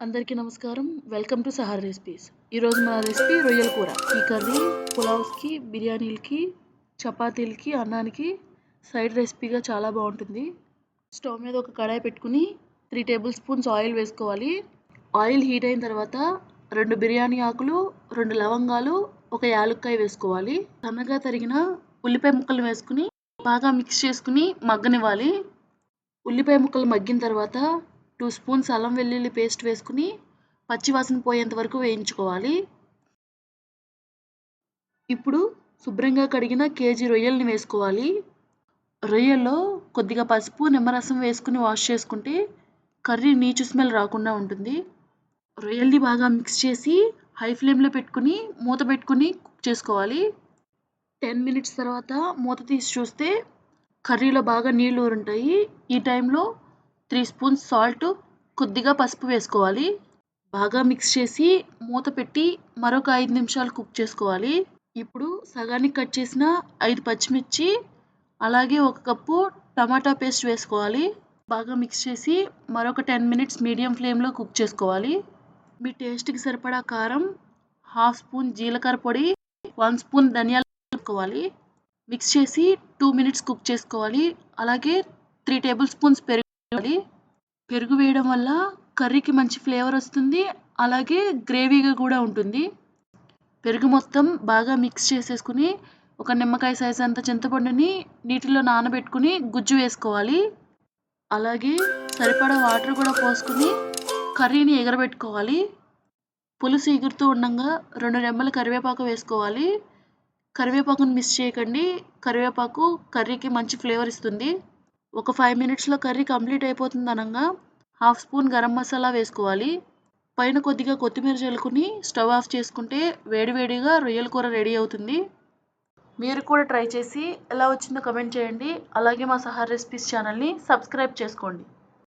అందరికీ నమస్కారం. Welcome to Sahar recipes. ఈరోజు మన రెసిపీ రొయ్యల కూర. ఈ కర్రీ పులావ్స్‌కి, బిర్యానీలకి, చపాతీలకి, అన్నానికి సైడ్ రెసిపీగా చాలా బాగుంటుంది. స్టవ్ మీద ఒక కడాయి పెట్టుకుని 3 టేబుల్ స్పూన్స్ ఆయిల్ వేసుకోవాలి. ఆయిల్ హీట్ అయిన తర్వాత 2 బిర్యానీ ఆకులు, 2 లవంగాలు, 1 యాలుక్కాయ వేసుకోవాలి. సన్నగా తరిగిన ఉల్లిపాయ ముక్కలు వేసుకుని బాగా మిక్స్ చేసుకుని మగ్గనివ్వాలి. ఉల్లిపాయ ముక్కలు మగ్గిన తర్వాత 2 స్పూన్స్ అల్లం వెల్లుల్లి పేస్ట్ వేసుకుని పచ్చి వాసన పోయేంత వరకు వేయించుకోవాలి. ఇప్పుడు శుభ్రంగా కడిగిన కేజీ రొయ్యల్ని వేసుకోవాలి. రొయ్యల్లో కొద్దిగా పసుపు, నిమ్మరసం వేసుకుని వాష్ చేసుకుంటే కర్రీ నీచు స్మెల్ రాకుండా ఉంటుంది. రొయ్యల్ని బాగా మిక్స్ చేసి హై ఫ్లేమ్లో పెట్టుకుని మూత పెట్టుకుని కుక్ చేసుకోవాలి. 10 మినిట్స్ తర్వాత మూత తీసి చూస్తే కర్రీలో బాగా నీళ్లు ఊరుంటాయి. ఈ టైంలో 3 స్పూన్స్ సాల్ట్, కొద్దిగా పసుపు వేసుకోవాలి. బాగా మిక్స్ చేసి మూత పెట్టి మరొక 5 నిమిషాలు కుక్ చేసుకోవాలి. ఇప్పుడు సగానికి కట్ చేసిన 5 పచ్చిమిర్చి, అలాగే 1 కప్పు టమాటా పేస్ట్ వేసుకోవాలి. బాగా మిక్స్ చేసి మరొక 10 మినిట్స్ మీడియం ఫ్లేమ్లో కుక్ చేసుకోవాలి. మీ టేస్ట్కి సరిపడా కారం, 1/2 స్పూన్ జీలకర్ర పొడి, 1 స్పూన్ ధనియాలు వేసుకోవాలి. మిక్స్ చేసి 2 మినిట్స్ కుక్ చేసుకోవాలి. అలాగే 3 టేబుల్ స్పూన్స్ పెరుగు వేయాలి. పెరుగు వేయడం వల్ల కర్రీకి మంచి ఫ్లేవర్ వస్తుంది. అలాగే గ్రేవీగా కూడా ఉంటుంది. పెరుగు మొత్తం బాగా మిక్స్ చేసేసుకుని ఒక నిమ్మకాయ సైజ్ అంత చింతపండుని నీటిలో నానబెట్టుకుని గుజ్జు వేసుకోవాలి. అలాగే సరిపడా వాటర్ కూడా పోసుకుని కర్రీని ఎగరబెట్టుకోవాలి. పులుసు ఎగురుతూ ఉండగా 2 రెమ్మల కరివేపాకు వేసుకోవాలి. కరివేపాకుని మిస్ చేయకండి. కరివేపాకు కర్రీకి మంచి ఫ్లేవర్ ఇస్తుంది. ఒక 5 మినిట్స్లో కర్రీ కంప్లీట్ అయిపోతుంది అనగా 1/2 స్పూన్ గరం మసాలా వేసుకోవాలి. పైన కొద్దిగా కొత్తిమీర చల్లుకుని స్టవ్ ఆఫ్ చేసుకుంటే వేడివేడిగా రొయ్యల కూర రెడీ అవుతుంది. మీరు కూడా ట్రై చేసి ఎలా వచ్చిందో కమెంట్ చేయండి. అలాగే మా సహార్ రెసిపీస్ ఛానల్ని సబ్స్క్రైబ్ చేసుకోండి.